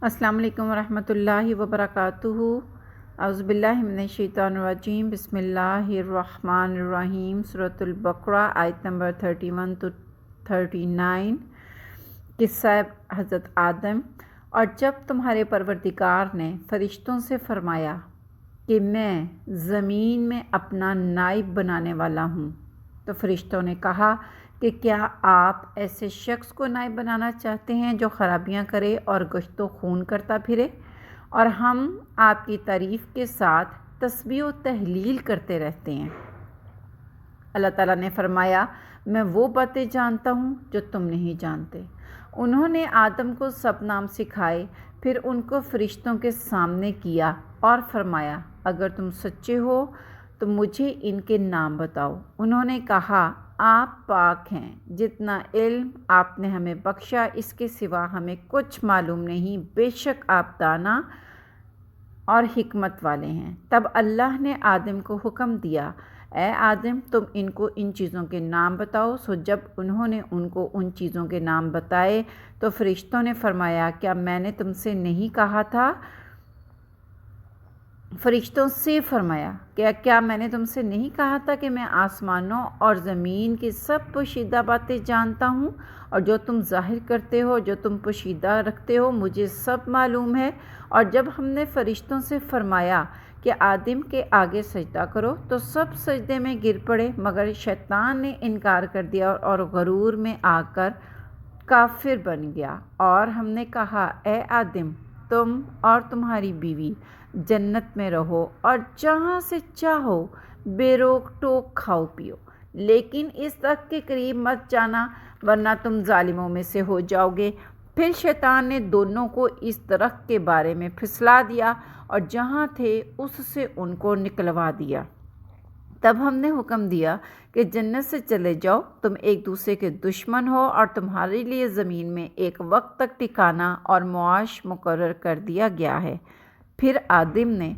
السلام علیکم ورحمۃ اللہ وبرکاتہ۔ اعوذ باللہ من الشیطان الرجیم، بسم اللہ الرحمن الرحیم۔ سورۃ البقرہ آیت نمبر 31 to 39۔ قصہ حضرت آدم۔ اور جب تمہارے پروردگار نے فرشتوں سے فرمایا کہ میں زمین میں اپنا نائب بنانے والا ہوں، تو فرشتوں نے کہا کہ کیا آپ ایسے شخص کو نائب بنانا چاہتے ہیں جو خرابیاں کرے اور گشت و خون کرتا پھرے، اور ہم آپ کی تعریف کے ساتھ تسبیح و تحلیل کرتے رہتے ہیں۔ اللہ تعالیٰ نے فرمایا، میں وہ باتیں جانتا ہوں جو تم نہیں جانتے۔ انہوں نے آدم کو سب نام سکھائے، پھر ان کو فرشتوں کے سامنے کیا اور فرمایا، اگر تم سچے ہو تو مجھے ان کے نام بتاؤ۔ انہوں نے کہا، آپ پاک ہیں، جتنا علم آپ نے ہمیں بخشا اس کے سوا ہمیں کچھ معلوم نہیں، بے شک آپ دانا اور حکمت والے ہیں۔ تب اللہ نے آدم کو حکم دیا، اے آدم تم ان کو ان چیزوں کے نام بتاؤ۔ سو جب انہوں نے ان کو ان چیزوں کے نام بتائے تو فرشتوں نے فرمایا، کیا میں نے تم سے نہیں کہا تھا؟ فرشتوں سے فرمایا کہ کیا میں نے تم سے نہیں کہا تھا کہ میں آسمانوں اور زمین کی سب پوشیدہ باتیں جانتا ہوں، اور جو تم ظاہر کرتے ہو، جو تم پوشیدہ رکھتے ہو، مجھے سب معلوم ہے۔ اور جب ہم نے فرشتوں سے فرمایا کہ آدم کے آگے سجدہ کرو تو سب سجدے میں گر پڑے، مگر شیطان نے انکار کر دیا اور غرور میں آ کر کافر بن گیا۔ اور ہم نے کہا، اے آدم تم اور تمہاری بیوی جنت میں رہو اور جہاں سے چاہو بے روک ٹوک کھاؤ پیو، لیکن اس درخت کے قریب مت جانا ورنہ تم ظالموں میں سے ہو جاؤ گے۔ پھر شیطان نے دونوں کو اس درخت کے بارے میں پھسلا دیا اور جہاں تھے اس سے ان کو نکلوا دیا۔ تب ہم نے حکم دیا کہ جنت سے چلے جاؤ، تم ایک دوسرے کے دشمن ہو اور تمہارے لیے زمین میں ایک وقت تک ٹھکانہ اور معاش مقرر کر دیا گیا ہے۔ پھر آدم نے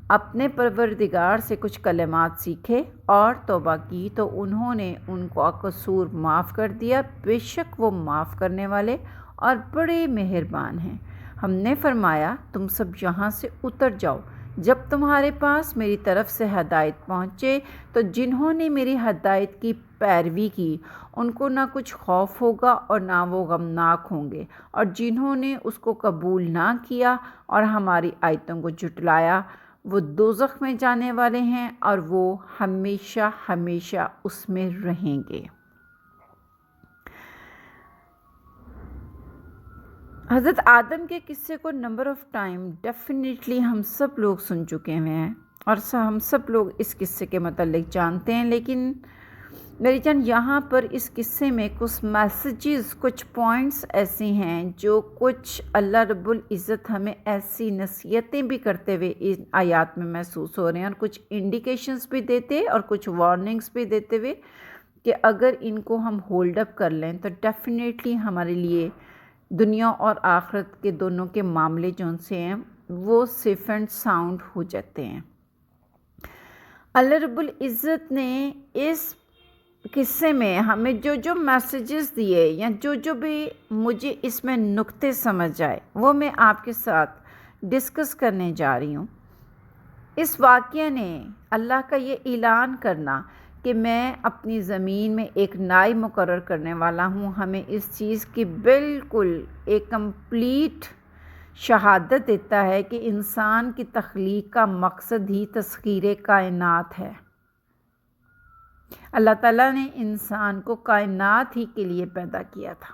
اپنے پروردگار سے کچھ کلمات سیکھے اور توبہ کی تو انہوں نے ان کو قصور معاف کر دیا، بے شک وہ معاف کرنے والے اور بڑے مہربان ہیں۔ ہم نے فرمایا، تم سب یہاں سے اتر جاؤ۔ جب تمہارے پاس میری طرف سے ہدایت پہنچے تو جنہوں نے میری ہدایت کی پیروی کی ان کو نہ کچھ خوف ہوگا اور نہ وہ غمناک ہوں گے، اور جنہوں نے اس کو قبول نہ کیا اور ہماری آیتوں کو جھٹلایا وہ دوزخ میں جانے والے ہیں اور وہ ہمیشہ ہمیشہ اس میں رہیں گے۔ حضرت آدم کے قصے کو نمبر آف ٹائم ڈیفینیٹلی ہم سب لوگ سن چکے ہوئے ہیں اور ہم سب لوگ اس قصے کے متعلق جانتے ہیں، لیکن میری جان یہاں پر اس قصے میں کچھ میسیجز، کچھ پوائنٹس ایسے ہیں جو کچھ اللہ رب العزت ہمیں ایسی نصیحتیں بھی کرتے ہوئے ان آیات میں محسوس ہو رہے ہیں، اور کچھ انڈیکیشنز بھی دیتے اور کچھ وارننگز بھی دیتے ہوئے کہ اگر ان کو ہم ہولڈ اپ کر لیں تو ڈیفینیٹلی ہمارے لیے دنیا اور آخرت کے دونوں کے معاملے جو ان سے ہیں وہ سیف اینڈ ساؤنڈ ہو جاتے ہیں۔ اللہ رب العزت نے اس قصے میں ہمیں جو میسیجز دیے یا جو بھی مجھے اس میں نقطے سمجھ آئے وہ میں آپ کے ساتھ ڈسکس کرنے جا رہی ہوں۔ اس واقعے نے اللہ کا یہ اعلان کرنا کہ میں اپنی زمین میں ایک نائب مقرر کرنے والا ہوں، ہمیں اس چیز کی بالکل ایک کمپلیٹ شہادت دیتا ہے کہ انسان کی تخلیق کا مقصد ہی تسخیر کائنات ہے۔ اللہ تعالیٰ نے انسان کو کائنات ہی کے لیے پیدا کیا تھا۔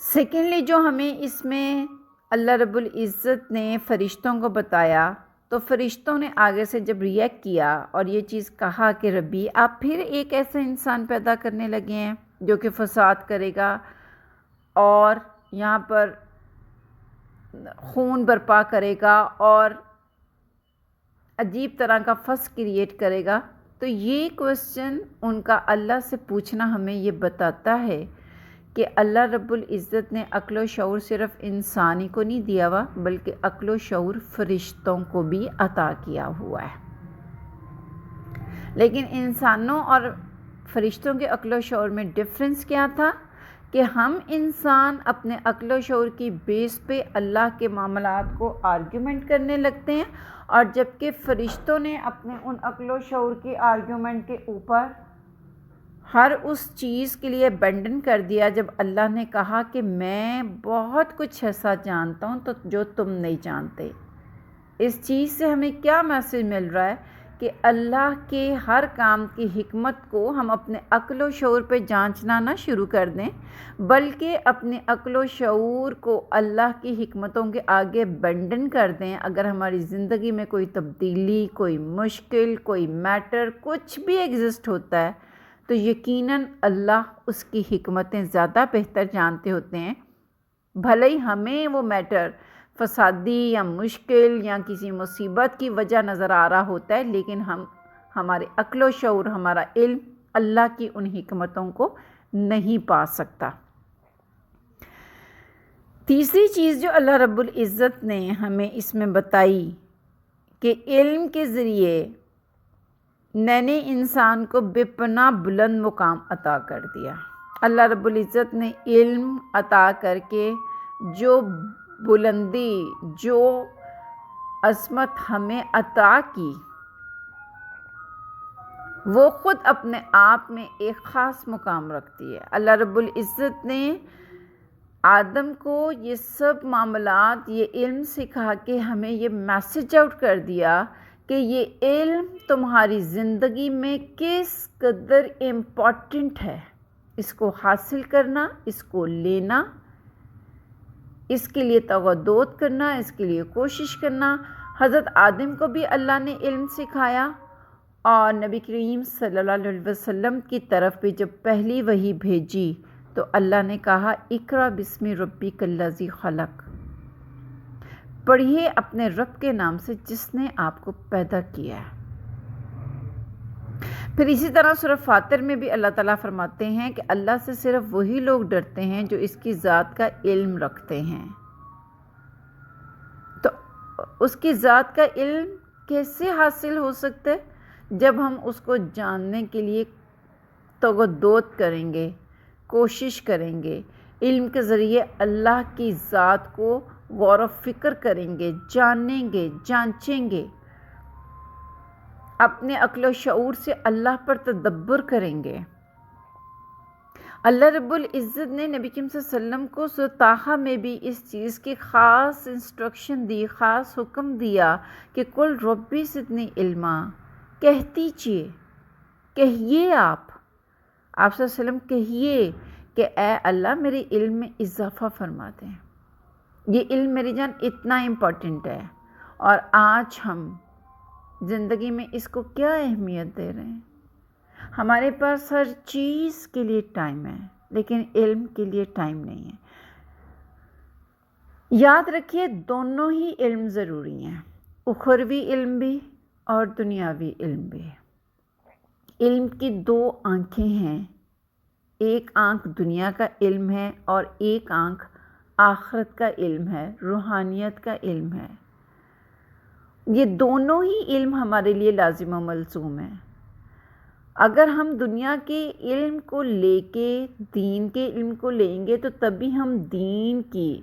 سیکنڈلی جو ہمیں اس میں اللہ رب العزت نے فرشتوں کو بتایا تو فرشتوں نے آگے سے جب ریئیکٹ کیا اور یہ چیز کہا کہ ربی آپ پھر ایک ایسا انسان پیدا کرنے لگے ہیں جو کہ فساد کرے گا اور یہاں پر خون برپا کرے گا اور عجیب طرح کا فس کریٹ کرے گا۔ تو یہ کوسچن ان کا اللہ سے پوچھنا ہمیں یہ بتاتا ہے کہ اللہ رب العزت نے عقل و شعور صرف انسانی کو نہیں دیا ہوا بلکہ عقل و شعور فرشتوں کو بھی عطا کیا ہوا ہے۔ لیکن انسانوں اور فرشتوں کے عقل و شعور میں ڈفرینس کیا تھا کہ ہم انسان اپنے عقل و شعور کی بیس پہ اللہ کے معاملات کو آرگیومنٹ کرنے لگتے ہیں، اور جبکہ فرشتوں نے اپنے ان عقل و شعور کی آرگیومنٹ کے اوپر ہر اس چیز کے لیے بینڈن کر دیا جب اللہ نے کہا کہ میں بہت کچھ ایسا جانتا ہوں تو جو تم نہیں جانتے۔ اس چیز سے ہمیں کیا میسج مل رہا ہے کہ اللہ کے ہر کام کی حکمت کو ہم اپنے عقل و شعور پہ جانچنا نہ شروع کر دیں، بلکہ اپنے عقل و شعور کو اللہ کی حکمتوں کے آگے بینڈن کر دیں۔ اگر ہماری زندگی میں کوئی تبدیلی، کوئی مشکل، کوئی میٹر، کچھ بھی ایگزسٹ ہوتا ہے تو یقیناً اللہ اس کی حکمتیں زیادہ بہتر جانتے ہوتے ہیں۔ بھلے ہی ہمیں وہ میٹر فسادی یا مشکل یا کسی مصیبت کی وجہ نظر آ رہا ہوتا ہے، لیکن ہمارے عقل و شعور، ہمارا علم اللہ کی ان حکمتوں کو نہیں پا سکتا۔ تیسری چیز جو اللہ رب العزت نے ہمیں اس میں بتائی کہ علم کے ذریعے میں نے انسان کو بے پناہ بلند مقام عطا کر دیا۔ اللہ رب العزت نے علم عطا کر کے جو بلندی، جو عظمت ہمیں عطا کی، وہ خود اپنے آپ میں ایک خاص مقام رکھتی ہے۔ اللہ رب العزت نے آدم کو یہ سب معاملات، یہ علم سکھا کے ہمیں یہ میسج آؤٹ کر دیا کہ یہ علم تمہاری زندگی میں کس قدر امپورٹنٹ ہے، اس کو حاصل کرنا، اس کو لینا، اس کے لیے تغدوت کرنا، اس کے لیے کوشش کرنا۔ حضرت آدم کو بھی اللہ نے علم سکھایا، اور نبی کریم صلی اللہ علیہ وسلم کی طرف بھی جب پہلی وحی بھیجی تو اللہ نے کہا اقرأ بسم ربک الذی خلق، پڑھیے اپنے رب کے نام سے جس نے آپ کو پیدا کیا ہے۔ پھر اسی طرح سورہ فاطر میں بھی اللہ تعالیٰ فرماتے ہیں کہ اللہ سے صرف وہی لوگ ڈرتے ہیں جو اس کی ذات کا علم رکھتے ہیں۔ تو اس کی ذات کا علم کیسے حاصل ہو سکتا ہے؟ جب ہم اس کو جاننے کے لیے تغدوت کریں گے، کوشش کریں گے، علم کے ذریعے اللہ کی ذات کو غور و فکر کریں گے، جانیں گے، جانچیں گے، اپنے عقل و شعور سے اللہ پر تدبر کریں گے۔ اللہ رب العزت نے نبی کریم صلی اللہ علیہ وسلم کو سورۃ طٰہٰ میں بھی اس چیز کی خاص انسٹرکشن دی، خاص حکم دیا کہ قل ربی زدنی علما، کہہ دیجیے، کہیے آپ صلی اللہ علیہ وسلم کہیے کہ اے اللہ میرے علم میں اضافہ فرما دیں، یہ علم میری جان اتنا امپورٹنٹ ہے، اور آج ہم زندگی میں اس کو کیا اہمیت دے رہے ہیں؟ ہمارے پاس ہر چیز کے لیے ٹائم ہے لیکن علم کے لیے ٹائم نہیں ہے۔ یاد رکھیے دونوں ہی علم ضروری ہیں، اخروی علم بھی اور دنیاوی علم بھی۔ علم کی دو آنکھیں ہیں، ایک آنکھ دنیا کا علم ہے اور ایک آنکھ آخرت کا علم ہے، روحانیت کا علم ہے۔ یہ دونوں ہی علم ہمارے لیے لازم و ملزوم ہیں۔ اگر ہم دنیا کے علم کو لے کے دین کے علم کو لیں گے تو تبھی ہم دین کی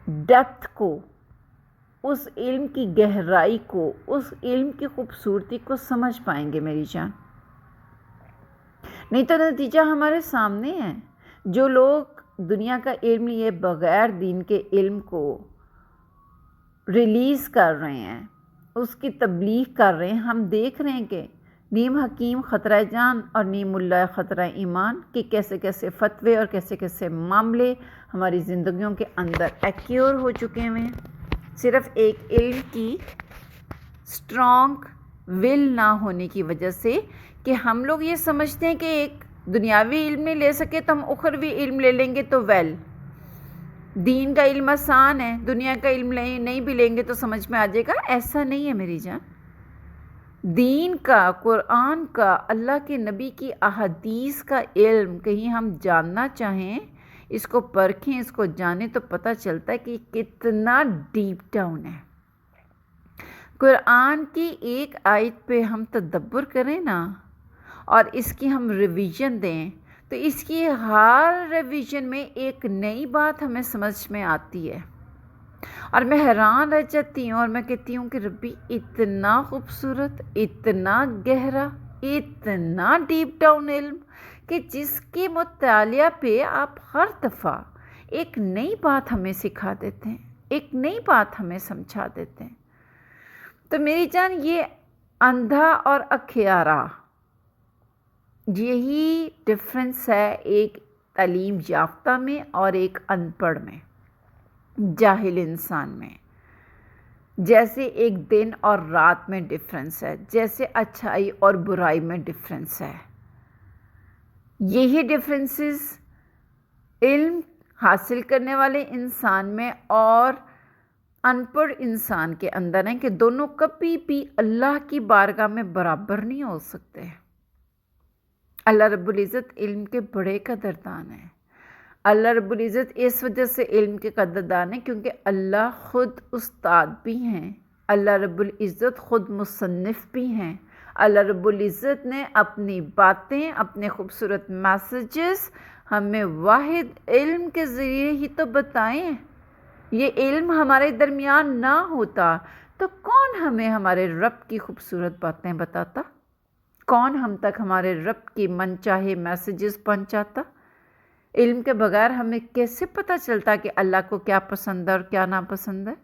ڈیپتھ کو، اس علم کی گہرائی کو، اس علم کی خوبصورتی کو سمجھ پائیں گے میری جان، نہیں تو نتیجہ ہمارے سامنے ہے۔ جو لوگ دنیا کا علم لیے بغیر دین کے علم کو ریلیز کر رہے ہیں، اس کی تبلیغ کر رہے ہیں، ہم دیکھ رہے ہیں کہ نیم حکیم خطرہ جان اور نیم اللہ خطرہ ایمان کہ کیسے کیسے فتوے اور کیسے کیسے معاملے ہماری زندگیوں کے اندر ایکیور ہو چکے ہیں، صرف ایک علم کی اسٹرانگ ول نہ ہونے کی وجہ سے، کہ ہم لوگ یہ سمجھتے ہیں کہ ایک دنیاوی علم نہیں لے سکے تو ہم اخروی علم لے لیں گے تو دین کا علم آسان ہے، دنیا کا علم نہیں بھی لیں گے تو سمجھ میں آ جائے گا۔ ایسا نہیں ہے میری جان، دین کا، قرآن کا، اللہ کے نبی کی احادیث کا علم کہیں ہم جاننا چاہیں، اس کو پرکھیں، اس کو جانیں تو پتہ چلتا ہے کہ کتنا ڈیپ ڈاؤن ہے۔ قرآن کی ایک آیت پہ ہم تدبر کریں نا اور اس کی ہم ریویژن دیں تو اس کی ہر ریویژن میں ایک نئی بات ہمیں سمجھ میں آتی ہے اور میں حیران رہ جاتی ہوں اور میں کہتی ہوں کہ ربی اتنا خوبصورت، اتنا گہرا، اتنا ڈیپ ڈاؤن علم کہ جس کے مطالعہ پہ آپ ہر دفعہ ایک نئی بات ہمیں سکھا دیتے ہیں، ایک نئی بات ہمیں سمجھا دیتے ہیں۔ تو میری جان، یہ اندھا اور اکھیارا، یہی ڈفرینس ہے ایک تعلیم یافتہ میں اور ایک ان پڑھ میں، جاہل انسان میں۔ جیسے ایک دن اور رات میں ڈفرینس ہے، جیسے اچھائی اور برائی میں ڈفرینس ہے، یہی ڈفرینسز علم حاصل کرنے والے انسان میں اور ان پڑھ انسان کے اندر ہیں کہ دونوں کبھی بھی اللہ کی بارگاہ میں برابر نہیں ہو سکتے۔ اللہ رب العزت علم کے بڑے قدردان ہیں۔ اللہ رب العزت اس وجہ سے علم کے قدردان ہیں کیونکہ اللہ خود استاد بھی ہیں، اللہ رب العزت خود مصنف بھی ہیں۔ اللہ رب العزت نے اپنی باتیں، اپنے خوبصورت میسیجز ہمیں واحد علم کے ذریعے ہی تو بتائیں ہیں۔ یہ علم ہمارے درمیان نہ ہوتا تو کون ہمیں ہمارے رب کی خوبصورت باتیں بتاتا؟ کون ہم تک ہمارے رب کی من چاہے میسیجز پہنچاتا؟ علم کے بغیر ہمیں کیسے پتہ چلتا کہ اللہ کو کیا پسند ہے اور کیا ناپسند ہے؟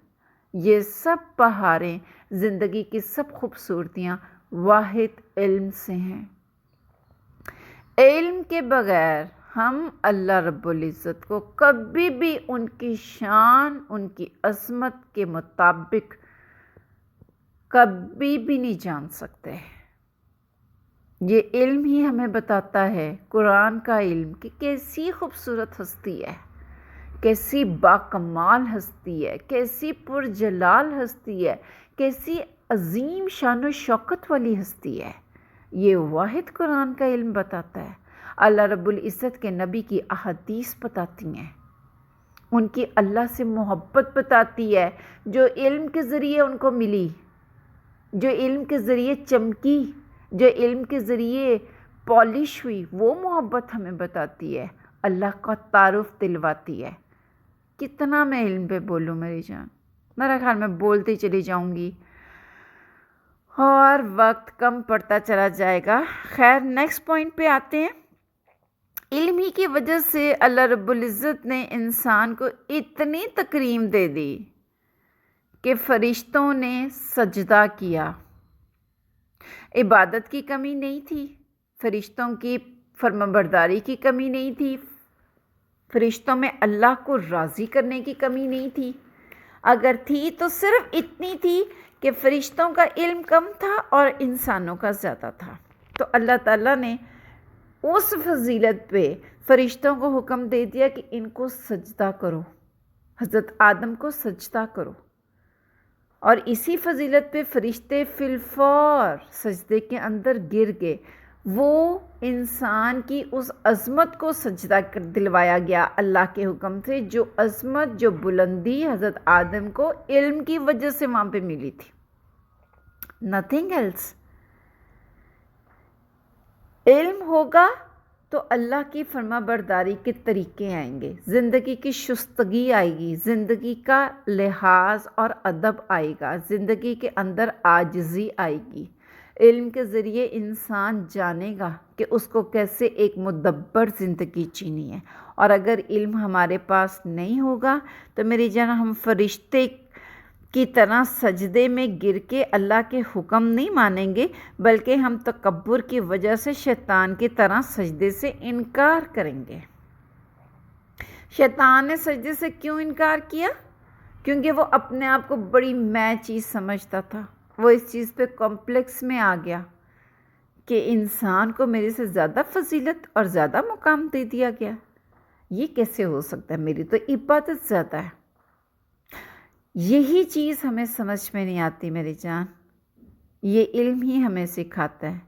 یہ سب بہاریں، زندگی کی سب خوبصورتیاں واحد علم سے ہیں۔ علم کے بغیر ہم اللہ رب العزت کو کبھی بھی ان کی شان، ان کی عظمت کے مطابق کبھی بھی نہیں جان سکتے۔ یہ علم ہی ہمیں بتاتا ہے، قرآن کا علم، کہ کیسی خوبصورت ہستی ہے، کیسی باکمال ہستی ہے، کیسی پرجلال ہستی ہے، کیسی عظیم شان و شوکت والی ہستی ہے۔ یہ واحد قرآن کا علم بتاتا ہے۔ اللہ رب العزت کے نبی کی احادیث بتاتی ہیں، ان کی اللہ سے محبت بتاتی ہے، جو علم کے ذریعے ان کو ملی، جو علم کے ذریعے چمکی، جو علم کے ذریعے پالش ہوئی، وہ محبت ہمیں بتاتی ہے، اللہ کا تعارف دلواتی ہے۔ کتنا میں علم پہ بولوں میری جان، میرا خیال میں بولتی چلی جاؤں گی اور وقت کم پڑتا چلا جائے گا۔ خیر، نیکسٹ پوائنٹ پہ آتے ہیں۔ علم ہی کی وجہ سے اللہ رب العزت نے انسان کو اتنی تکریم دے دی کہ فرشتوں نے سجدہ کیا۔ عبادت کی کمی نہیں تھی، فرشتوں کی فرمانبرداری کی کمی نہیں تھی، فرشتوں میں اللہ کو راضی کرنے کی کمی نہیں تھی۔ اگر تھی تو صرف اتنی تھی کہ فرشتوں کا علم کم تھا اور انسانوں کا زیادہ تھا، تو اللہ تعالیٰ نے اس فضیلت پہ فرشتوں کو حکم دے دیا کہ ان کو سجدہ کرو، حضرت آدم کو سجدہ کرو، اور اسی فضیلت پہ فرشتے فی الفور سجدے کے اندر گر گئے۔ وہ انسان کی اس عظمت کو سجدہ دلوایا گیا اللہ کے حکم سے، جو عظمت، جو بلندی حضرت آدم کو علم کی وجہ سے وہاں پہ ملی تھی، نتھنگ ایلس۔ علم ہوگا تو اللہ کی فرما برداری کے طریقے آئیں گے، زندگی کی شستگی آئے گی، زندگی کا لحاظ اور ادب آئے گا، زندگی کے اندر عاجزی آئے گی۔ علم کے ذریعے انسان جانے گا کہ اس کو کیسے ایک مدبر زندگی جینی ہے، اور اگر علم ہمارے پاس نہیں ہوگا تو میری جان، ہم فرشتے کی طرح سجدے میں گر کے اللہ کے حکم نہیں مانیں گے، بلکہ ہم تکبر کی وجہ سے شیطان کی طرح سجدے سے انکار کریں گے۔ شیطان نے سجدے سے کیوں انکار کیا؟ کیونکہ وہ اپنے آپ کو بڑی میں چیز سمجھتا تھا، وہ اس چیز پہ کمپلیکس میں آ گیا کہ انسان کو میرے سے زیادہ فضیلت اور زیادہ مقام دے دیا گیا، یہ کیسے ہو سکتا ہے، میری تو عبادت زیادہ ہے۔ یہی چیز ہمیں سمجھ میں نہیں آتی میری جان۔ یہ علم ہی ہمیں سکھاتا ہے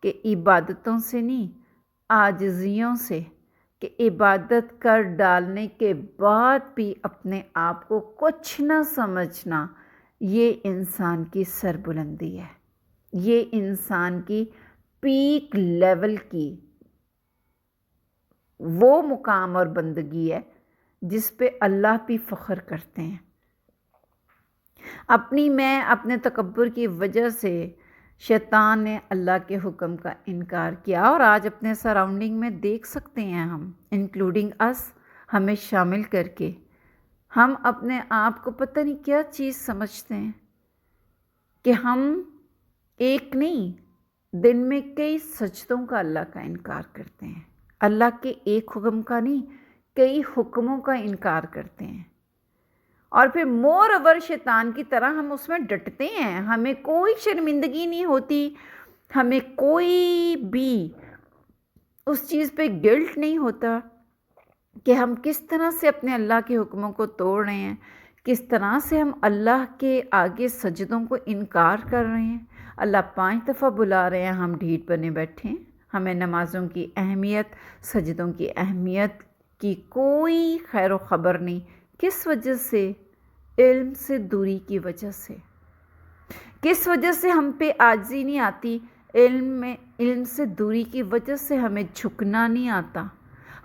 کہ عبادتوں سے نہیں، عاجزیوں سے، کہ عبادت کر ڈالنے کے بعد بھی اپنے آپ کو کچھ نہ سمجھنا، یہ انسان کی سربلندی ہے، یہ انسان کی پیک لیول کی وہ مقام اور بندگی ہے جس پہ اللہ بھی فخر کرتے ہیں۔ اپنے تکبر کی وجہ سے شیطان نے اللہ کے حکم کا انکار کیا، اور آج اپنے سراؤنڈنگ میں دیکھ سکتے ہیں ہم، انکلوڈنگ اس، ہمیں شامل کر کے، ہم اپنے آپ کو پتہ نہیں کیا چیز سمجھتے ہیں کہ ہم ایک نہیں، دن میں کئی سجدوں کا اللہ کا انکار کرتے ہیں، اللہ کے ایک حکم کا نہیں، کئی حکموں کا انکار کرتے ہیں، اور پھر مور اوور شیطان کی طرح ہم اس میں ڈٹتے ہیں، ہمیں کوئی شرمندگی نہیں ہوتی، ہمیں کوئی بھی اس چیز پہ گلٹ نہیں ہوتا کہ ہم کس طرح سے اپنے اللہ کے حکموں کو توڑ رہے ہیں، کس طرح سے ہم اللہ کے آگے سجدوں کو انکار کر رہے ہیں۔ اللہ 5 دفعہ بلا رہے ہیں، ہم ڈھیٹ بنے بیٹھے ہیں، ہمیں نمازوں کی اہمیت، سجدوں کی اہمیت کی کوئی خیر و خبر نہیں۔ کس وجہ سے؟ علم سے دوری کی وجہ سے۔ کس وجہ سے ہم پہ عاجزی نہیں آتی؟ علم سے دوری کی وجہ سے ہمیں جھکنا نہیں آتا،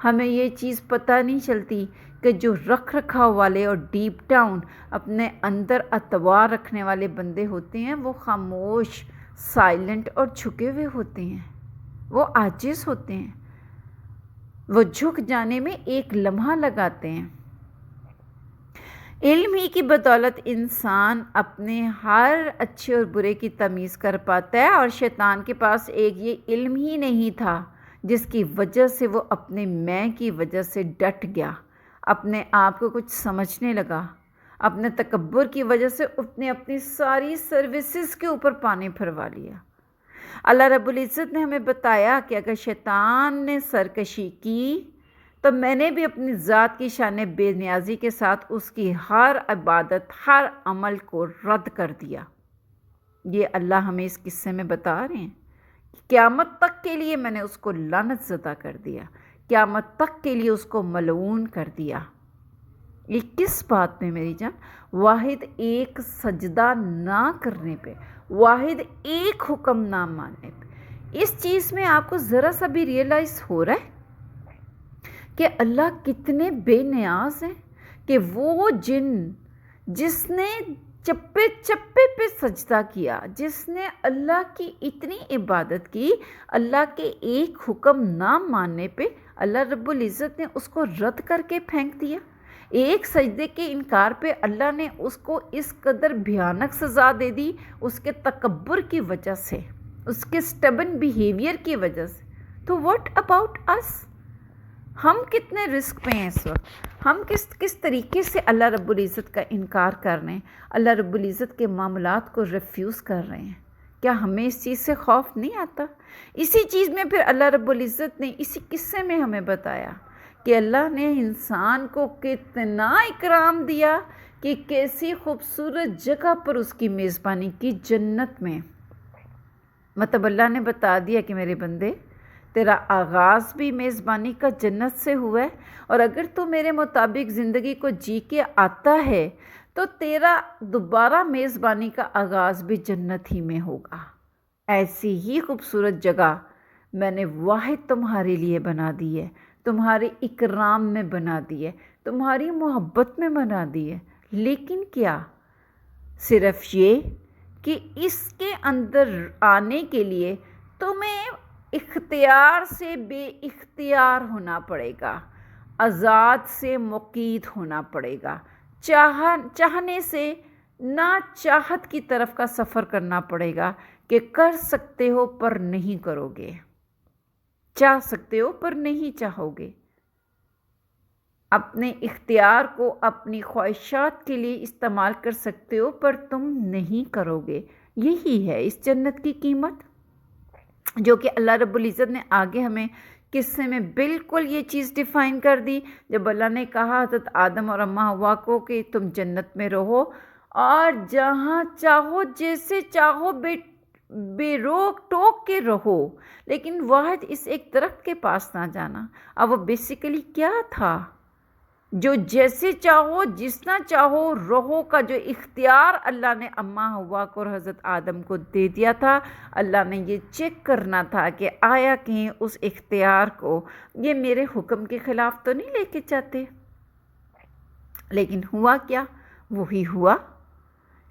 ہمیں یہ چیز پتہ نہیں چلتی کہ جو رکھ رکھاؤ والے اور ڈیپ ڈاؤن اپنے اندر اتوار رکھنے والے بندے ہوتے ہیں، وہ خاموش، سائلنٹ اور جھکے ہوئے ہوتے ہیں، وہ عاجز ہوتے ہیں، وہ جھک جانے میں ایک لمحہ لگاتے ہیں۔ علم ہی کی بدولت انسان اپنے ہر اچھے اور برے کی تمیز کر پاتا ہے، اور شیطان کے پاس ایک یہ علم ہی نہیں تھا جس کی وجہ سے وہ اپنے میں کی وجہ سے ڈٹ گیا، اپنے آپ کو کچھ سمجھنے لگا، اپنے تکبر کی وجہ سے اس نے اپنی ساری سروسز کے اوپر پانی پھروا لیا۔ اللہ رب العزت نے ہمیں بتایا کہ اگر شیطان نے سرکشی کی تو میں نے بھی اپنی ذات کی شان بے نیازی کے ساتھ اس کی ہر عبادت، ہر عمل کو رد کر دیا۔ یہ اللہ ہمیں اس قصے میں بتا رہے ہیں کہ قیامت تک کے لیے میں نے اس کو لعنت زدہ کر دیا، قیامت تک کے لیے اس کو ملعون کر دیا۔ یہ کس بات میں میری جان؟ واحد ایک سجدہ نہ کرنے پہ، واحد ایک حکم نہ ماننے پہ۔ اس چیز میں آپ کو ذرا سا بھی ریئلائز ہو رہا ہے کہ اللہ کتنے بے نیاز ہیں، کہ وہ جن جس نے چپے چپے پہ سجدہ کیا، جس نے اللہ کی اتنی عبادت کی، اللہ کے ایک حکم نہ ماننے پہ اللہ رب العزت نے اس کو رد کر کے پھینک دیا۔ ایک سجدے کے انکار پہ اللہ نے اس کو اس قدر بھیانک سزا دے دی، اس کے تکبر کی وجہ سے، اس کے سٹبن بیہیویئر کی وجہ سے۔ تو واٹ اباؤٹ اس؟ ہم کتنے رسک پہ ہیں اس وقت؟ ہم کس طریقے سے اللہ رب العزت کا انکار کر رہے ہیں، اللہ رب العزت کے معاملات کو ریفیوز کر رہے ہیں؟ کیا ہمیں اس چیز سے خوف نہیں آتا؟ اسی چیز میں پھر اللہ رب العزت نے اسی قصے میں ہمیں بتایا کہ اللہ نے انسان کو کتنا اکرام دیا، کہ کیسی خوبصورت جگہ پر اس کی میزبانی کی، جنت میں۔ مطلب اللہ نے بتا دیا کہ میرے بندے، تیرا آغاز بھی میزبانی کا جنت سے ہوا ہے، اور اگر تو میرے مطابق زندگی کو جی کے آتا ہے تو تیرا دوبارہ میزبانی کا آغاز بھی جنت ہی میں ہوگا۔ ایسی ہی خوبصورت جگہ میں نے واحد تمہارے لیے بنا دی ہے، تمہارے اکرام میں بنا دی ہے، تمہاری محبت میں بنا دی ہے۔ لیکن کیا؟ صرف یہ کہ اس کے اندر آنے کے لیے تمہیں اختیار سے بے اختیار ہونا پڑے گا، آزاد سے مقید ہونا پڑے گا، چاہنے سے نا چاہت کی طرف کا سفر کرنا پڑے گا، کہ کر سکتے ہو پر نہیں کرو گے، چاہ سکتے ہو پر نہیں چاہو گے، اپنے اختیار کو اپنی خواہشات کے لیے استعمال کر سکتے ہو پر تم نہیں کرو گے۔ یہی ہے اس جنت کی قیمت، جو کہ اللہ رب العزت نے آگے ہمیں قصے میں بالکل یہ چیز ڈیفائن کر دی، جب اللہ نے کہا حضرت آدم اور اماں حوا کو کہ تم جنت میں رہو اور جہاں چاہو جیسے چاہو بے روک ٹوک کے رہو، لیکن واحد اس ایک درخت کے پاس نہ جانا۔ اب وہ بیسیکلی کیا تھا؟ جو جیسے چاہو جسنا چاہو رہو کا جو اختیار اللہ نے اماں ہوا کو اور حضرت آدم کو دے دیا تھا، اللہ نے یہ چیک کرنا تھا کہ آیا کہیں اس اختیار کو یہ میرے حکم کے خلاف تو نہیں لے کے جاتے۔ لیکن ہوا کیا؟ وہی ہوا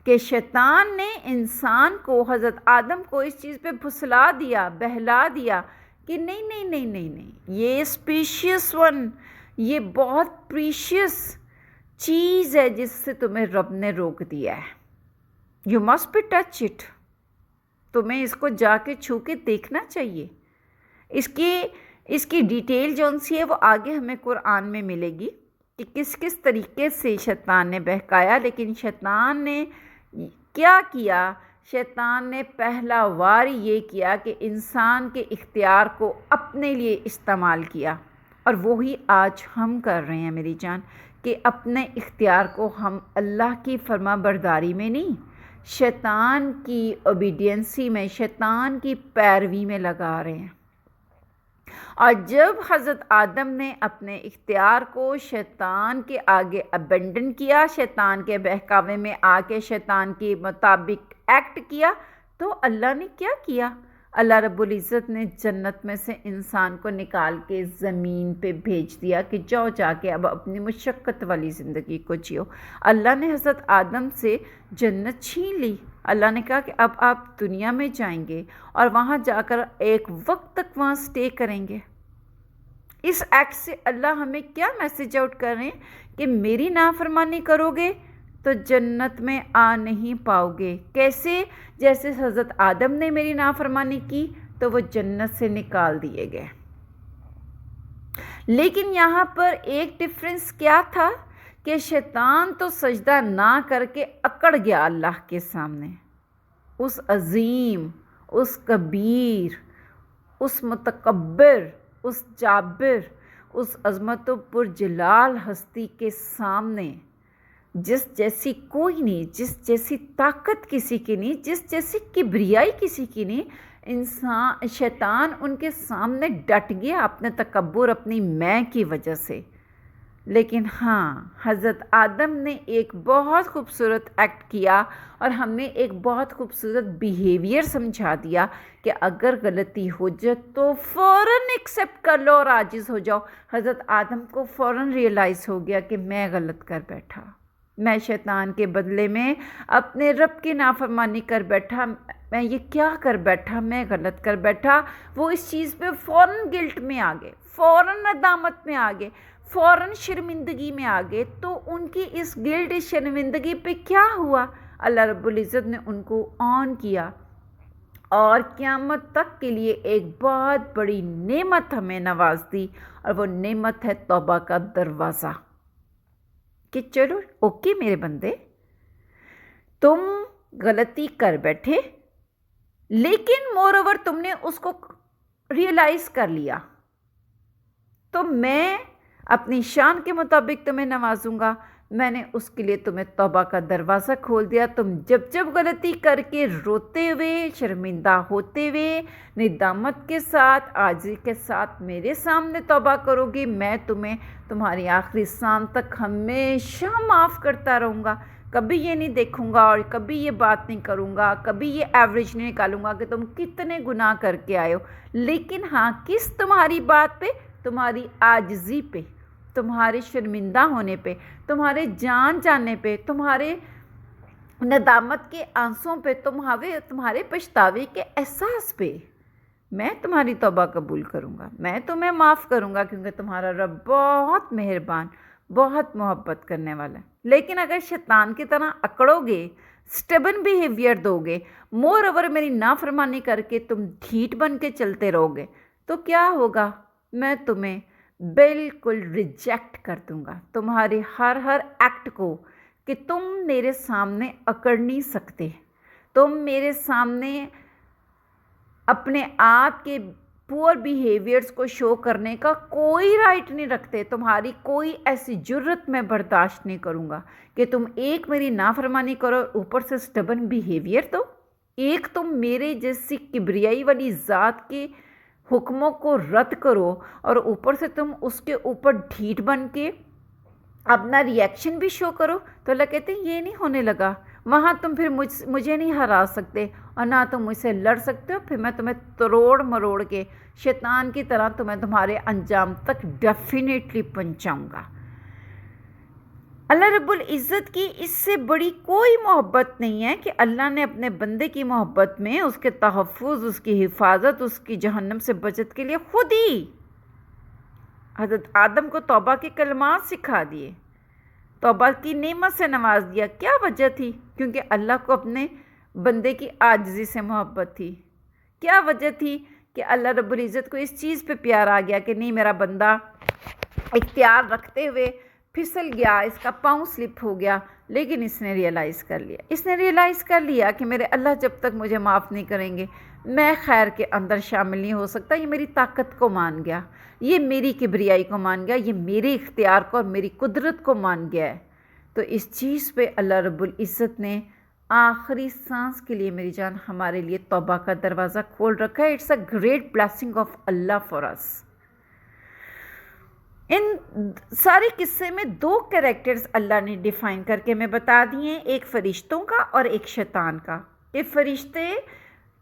کہ شیطان نے انسان کو، حضرت آدم کو اس چیز پہ پھسلا دیا، بہلا دیا کہ نہیں نہیں نہیں نہیں نہیں، یہ اسپیشیس ون، یہ بہت پریشیس چیز ہے جس سے تمہیں رب نے روک دیا ہے، you must be touch it, تمہیں اس کو جا کے چھو کے دیکھنا چاہیے۔ اس کی ڈیٹیل جون سی ہے وہ آگے ہمیں قرآن میں ملے گی کہ کس کس طریقے سے شیطان نے بہکایا۔ لیکن شیطان نے کیا کیا؟ شیطان نے پہلا وار یہ کیا کہ انسان کے اختیار کو اپنے لیے استعمال کیا، اور وہی آج ہم کر رہے ہیں میری جان، کہ اپنے اختیار کو ہم اللہ کی فرما برداری میں نہیں، شیطان کی اوبیڈینسی میں، شیطان کی پیروی میں لگا رہے ہیں۔ اور جب حضرت آدم نے اپنے اختیار کو شیطان کے آگے ابینڈن کیا، شیطان کے بہکاوے میں آ کے شیطان کے مطابق ایکٹ کیا، تو اللہ نے کیا کیا؟ اللہ رب العزت نے جنت میں سے انسان کو نکال کے زمین پہ بھیج دیا کہ جاؤ جا کے اب اپنی مشقت والی زندگی کو جیو۔ اللہ نے حضرت آدم سے جنت چھین لی۔ اللہ نے کہا کہ اب آپ دنیا میں جائیں گے اور وہاں جا کر ایک وقت تک وہاں سٹے کریں گے۔ اس ایکٹ سے اللہ ہمیں کیا میسج آؤٹ کر رہے ہیں کہ میری نافرمانی کرو گے تو جنت میں آ نہیں پاؤ گے۔ کیسے؟ جیسے حضرت آدم نے میری نافرمانی کی تو وہ جنت سے نکال دیے گئے۔ لیکن یہاں پر ایک ڈفرنس کیا تھا کہ شیطان تو سجدہ نہ کر کے اکڑ گیا اللہ کے سامنے، اس عظیم، اس کبیر، اس متکبر، اس جابر، اس عظمت و پرجلال ہستی کے سامنے جس جیسی کوئی نہیں، جس جیسی طاقت کسی کی نہیں، جس جیسی کبریائی کسی کی نہیں، شیطان ان کے سامنے ڈٹ گیا اپنے تکبر، اپنی میں کی وجہ سے۔ لیکن ہاں، حضرت آدم نے ایک بہت خوبصورت ایکٹ کیا اور ہمیں ایک بہت خوبصورت بیہیویئر سمجھا دیا کہ اگر غلطی ہو جائے تو فوراً ایکسیپٹ کر لو اور عاجز ہو جاؤ۔ حضرت آدم کو فوراً ریئلائز ہو گیا کہ میں غلط کر بیٹھا، میں شیطان کے بدلے میں اپنے رب کی نافرمانی کر بیٹھا، میں یہ کیا کر بیٹھا، میں غلط کر بیٹھا۔ وہ اس چیز پہ فوراً گلٹ میں آ گئے، فوراً ندامت میں آ گئے، فوراً شرمندگی میں آ گئے۔ تو ان کی اس گلٹ، اس شرمندگی پہ کیا ہوا؟ اللہ رب العزت نے ان کو آن کیا اور قیامت تک کے لیے ایک بہت بڑی نعمت ہمیں نواز دی، اور وہ نعمت ہے توبہ کا دروازہ، کہ چلو اوکے میرے بندے، تم غلطی کر بیٹھے لیکن مور اوور تم نے اس کو ریئلائز کر لیا، تو میں اپنی شان کے مطابق تمہیں نوازوں گا۔ میں نے اس کے لیے تمہیں توبہ کا دروازہ کھول دیا۔ تم جب جب غلطی کر کے روتے ہوئے، شرمندہ ہوتے ہوئے، ندامت کے ساتھ، عاجزی کے ساتھ میرے سامنے توبہ کرو گے، میں تمہیں تمہاری آخری سانس تک ہمیشہ معاف کرتا رہوں گا۔ کبھی یہ نہیں دیکھوں گا اور کبھی یہ بات نہیں کروں گا، کبھی یہ ایوریج نہیں نکالوں گا کہ تم کتنے گناہ کر کے آئے ہو۔ لیکن ہاں، کس تمہاری بات پہ؟ تمہاری عاجزی پہ، تمہارے شرمندہ ہونے پہ، تمہارے جان جانے پہ، تمہارے ندامت کے آنسوں پہ، تمہارے پچھتاوے کے احساس پہ میں تمہاری توبہ قبول کروں گا، میں تمہیں معاف کروں گا، کیونکہ تمہارا رب بہت مہربان، بہت محبت کرنے والا ہے۔ لیکن اگر شیطان کی طرح اکڑو گے، سٹبن بیہیویئر دو گے، مور اوور میری نافرمانی کر کے تم ڈھیٹ بن کے چلتے رہو گے، تو کیا ہوگا؟ میں تمہیں بالکل ریجیکٹ کر دوں گا، تمہارے ہر ایکٹ کو، کہ تم میرے سامنے اکڑ نہیں سکتے، تم میرے سامنے اپنے آپ کے پور بیہیویئرز کو شو کرنے کا کوئی رائٹ نہیں رکھتے۔ تمہاری کوئی ایسی جرت میں برداشت نہیں کروں گا کہ تم ایک میری نافرمانی کرو، اوپر سے سٹبن بیہیویئر دو، ایک تم میرے جیسی کبریائی والی ذات کے حکموں کو رد کرو اور اوپر سے تم اس کے اوپر ڈھیٹ بن کے اپنا ریئیکشن بھی شو کرو. تو اللہ کہتے ہیں یہ نہیں ہونے لگا. وہاں تم پھر مجھے نہیں ہرا سکتے اور نہ تم مجھ سے لڑ سکتے ہو. پھر میں تمہیں توڑ مروڑ کے شیطان کی طرح تمہارے انجام تک ڈیفینیٹلی پہنچاؤں گا. اللہ رب العزت کی اس سے بڑی کوئی محبت نہیں ہے کہ اللہ نے اپنے بندے کی محبت میں اس کے تحفظ، اس کی حفاظت، اس کی جہنم سے بچت کے لیے خود ہی حضرت آدم کو توبہ کے کلمات سکھا دیے، توبہ کی نعمت سے نواز دیا. کیا وجہ تھی؟ کیونکہ اللہ کو اپنے بندے کی عاجزی سے محبت تھی. کیا وجہ تھی کہ اللہ رب العزت کو اس چیز پہ پیار آ گیا کہ نہیں، میرا بندہ اختیار رکھتے ہوئے پھسل گیا، اس کا پاؤں سلپ ہو گیا، لیکن اس نے ریئلائز کر لیا کہ میرے اللہ جب تک مجھے معاف نہیں کریں گے میں خیر کے اندر شامل نہیں ہو سکتا. یہ میری طاقت کو مان گیا، یہ میری کبریائی کو مان گیا، یہ میرے اختیار کو اور میری قدرت کو مان گیا ہے. تو اس چیز پہ اللہ رب العزت نے آخری سانس کے لیے میری جان ہمارے لیے توبہ کا دروازہ کھول رکھا ہے. It's a great blessing of اللہ فار اس. ان سارے قصے میں 2 کریکٹرز اللہ نے ڈیفائن کر کے میں بتا دیے ہیں، ایک فرشتوں کا اور ایک شیطان کا. کہ فرشتے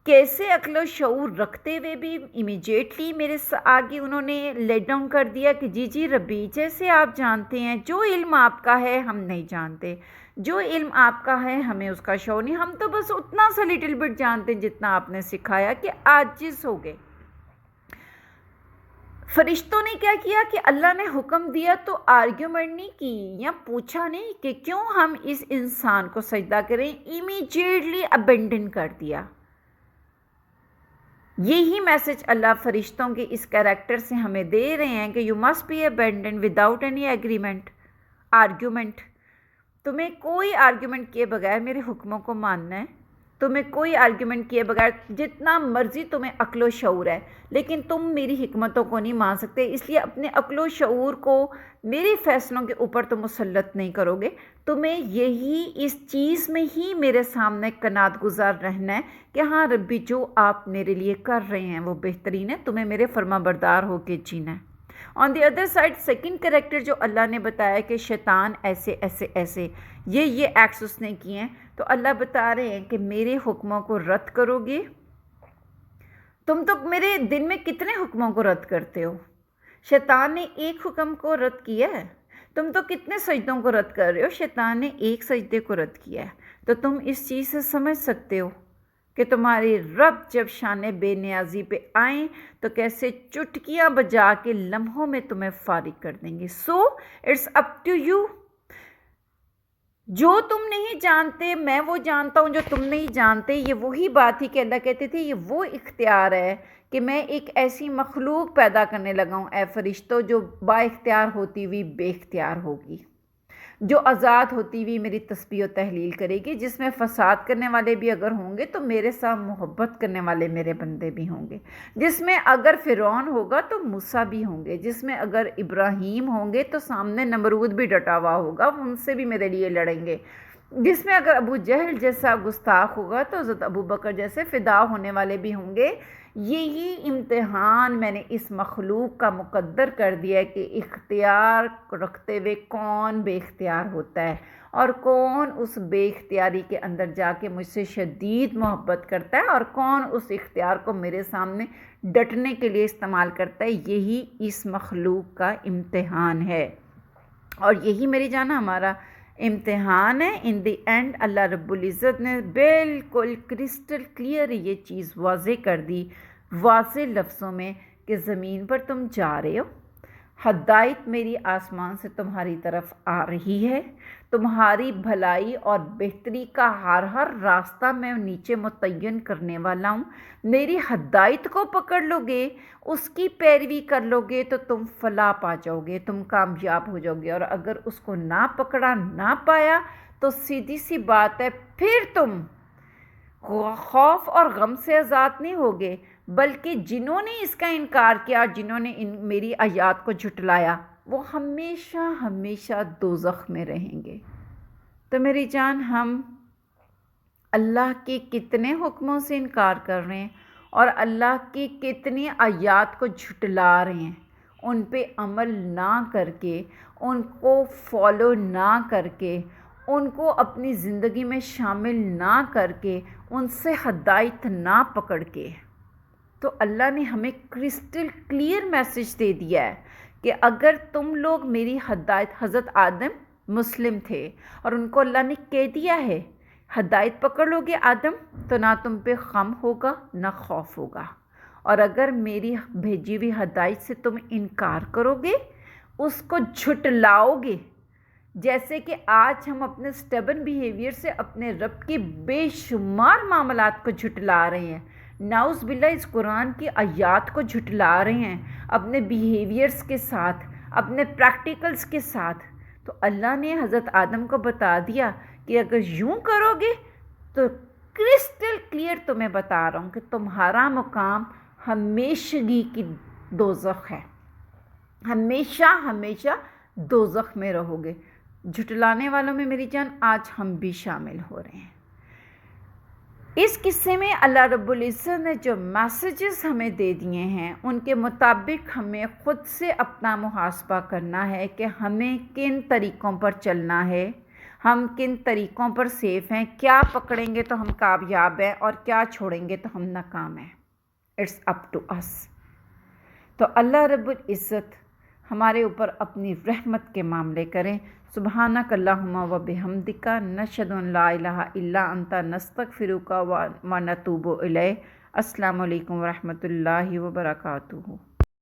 کیسے عقل و شعور رکھتے ہوئے بھی امیجیٹلی میرے آگے انہوں نے لیٹ ڈاؤن کر دیا کہ جی ربی، جیسے آپ جانتے ہیں جو علم آپ کا ہے ہم نہیں جانتے، جو علم آپ کا ہے ہمیں اس کا شعور نہیں، ہم تو بس اتنا سا لٹل بٹ جانتے ہیں جتنا آپ نے سکھایا، کہ عاجز ہو گئے. فرشتوں نے کیا کیا کہ اللہ نے حکم دیا تو آرگیومنٹ نہیں کی یا پوچھا نہیں کہ کیوں ہم اس انسان کو سجدہ کریں، امیجیٹلی ابینڈن کر دیا. یہی میسج اللہ فرشتوں کے اس کریکٹر سے ہمیں دے رہے ہیں کہ you must be abandon without any argument. تمہیں کوئی آرگیومنٹ کیے بغیر میرے حکموں کو ماننا ہے، تمہیں کوئی آرگیومنٹ کیے بغیر جتنا مرضی تمہیں عقل و شعور ہے، لیکن تم میری حکمتوں کو نہیں مان سکتے. اس لیے اپنے عقل و شعور کو میرے فیصلوں کے اوپر تم مسلط نہیں کرو گے. تمہیں یہی اس چیز میں ہی میرے سامنے قناعت گزار رہنا ہے کہ ہاں ربی جو آپ میرے لیے کر رہے ہیں وہ بہترین ہے، تمہیں میرے فرما بردار ہو کے جینا ہے. On the other side second character جو اللہ نے بتایا کہ شیطان ایسے یہ ایکٹس اس نے کیے ہیں، تو اللہ بتا رہے ہیں کہ میرے حکموں کو رد کرو گے. تم تو میرے دن میں کتنے حکموں کو رد کرتے ہو؟ شیطان نے ایک حکم کو رد کیا ہے. تم تو کتنے سجدوں کو رد کر رہے ہو؟ شیطان نے ایک سجدے کو رد کیا ہے. تو تم اس چیز سے سمجھ سکتے ہو کہ تمہاری رب جب شان بے نیازی پہ آئیں تو کیسے چٹکیاں بجا کے لمحوں میں تمہیں فارغ کر دیں گے. So it's up to you. جو تم نہیں جانتے میں وہ جانتا ہوں جو تم نہیں جانتے. یہ وہی بات تھی کہ اللہ کہتے تھے یہ وہ اختیار ہے کہ میں ایک ایسی مخلوق پیدا کرنے لگا ہوں اے فرشتوں جو با اختیار ہوتی ہوئی بے اختیار ہوگی، جو آزاد ہوتی ہوئی میری تسبیح و تحلیل کرے گی، جس میں فساد کرنے والے بھی اگر ہوں گے تو میرے ساتھ محبت کرنے والے میرے بندے بھی ہوں گے، جس میں اگر فرعون ہوگا تو موسیٰ بھی ہوں گے، جس میں اگر ابراہیم ہوں گے تو سامنے نمرود بھی ڈٹا ہوا ہوگا، ان سے بھی میرے لیے لڑیں گے، جس میں اگر ابو جہل جیسا گستاخ ہوگا تو حضرت ابو بکر جیسے فدا ہونے والے بھی ہوں گے. یہی امتحان میں نے اس مخلوق کا مقدر کر دیا ہے کہ اختیار رکھتے ہوئے کون بے اختیار ہوتا ہے اور کون اس بے اختیاری کے اندر جا کے مجھ سے شدید محبت کرتا ہے اور کون اس اختیار کو میرے سامنے ڈٹنے کے لیے استعمال کرتا ہے. یہی اس مخلوق کا امتحان ہے اور یہی میری جانا ہمارا امتحان ہے. ان دی اینڈ اللہ رب العزت نے بالکل کرسٹل کلیئر یہ چیز واضح کر دی واضح لفظوں میں کہ زمین پر تم جا رہے ہو، ہدایت میری آسمان سے تمہاری طرف آ رہی ہے، تمہاری بھلائی اور بہتری کا ہر راستہ میں نیچے متعین کرنے والا ہوں. میری ہدایت کو پکڑ لو گے، اس کی پیروی کر لو گے تو تم فلاح پا جاؤ گے، تم کامیاب ہو جاؤ گے. اور اگر اس کو نہ پکڑا نہ پایا تو سیدھی سی بات ہے پھر تم خوف اور غم سے آزاد نہیں ہوگے، بلکہ جنہوں نے اس کا انکار کیا، جنہوں نے میری آیات کو جھٹلایا، وہ ہمیشہ ہمیشہ دوزخ میں رہیں گے. تو میری جان ہم اللہ کے کتنے حکموں سے انکار کر رہے ہیں اور اللہ کی کتنی آیات کو جھٹلا رہے ہیں. ان پہ عمل نہ کر کے، ان کو فالو نہ کر کے، ان کو اپنی زندگی میں شامل نہ کر کے، ان سے ہدایت نہ پکڑ کے، تو اللہ نے ہمیں کرسٹل کلیئر میسج دے دیا ہے کہ اگر تم لوگ میری ہدایت، حضرت آدم مسلم تھے اور ان کو اللہ نے کہہ دیا ہے ہدایت پکڑ لو گے آدم تو نہ تم پہ غم ہوگا نہ خوف ہوگا، اور اگر میری بھیجی ہوئی ہدایت سے تم انکار کرو گے، اس کو جھٹلاؤ گے، جیسے کہ آج ہم اپنے سٹیبن بیہیویئر سے اپنے رب کی بے شمار معاملات کو جھٹلا رہے ہیں، نعوذ باللہ اس قرآن کی آیات کو جھٹلا رہے ہیں اپنے بیہیویئرس کے ساتھ، اپنے پریکٹیکلز کے ساتھ، تو اللہ نے حضرت آدم کو بتا دیا کہ اگر یوں کرو گے تو کرسٹل کلیئر تمہیں بتا رہا ہوں کہ تمہارا مقام ہمیشگی کی دوزخ ہے، ہمیشہ ہمیشہ دوزخ میں رہو گے۔ جھٹلانے والوں میں میری جان آج ہم بھی شامل ہو رہے ہیں۔ اس قصے میں اللہ رب العزت نے جو میسیجز ہمیں دے دیے ہیں ان کے مطابق ہمیں خود سے اپنا محاسبہ کرنا ہے کہ ہمیں کن طریقوں پر چلنا ہے، ہم کن طریقوں پر سیف ہیں، کیا پکڑیں گے تو ہم کامیاب ہیں اور کیا چھوڑیں گے تو ہم ناکام ہیں۔ اٹس اپ ٹو اس۔ تو اللہ رب العزت ہمارے اوپر اپنی رحمت کے معاملے کریں۔ سبحانک اللہم و بحمدک، نشہد ان لا الہ الا انت، نستغفرک و نتوب الیک۔ السلام علیکم ورحمۃ اللہ وبرکاتہ۔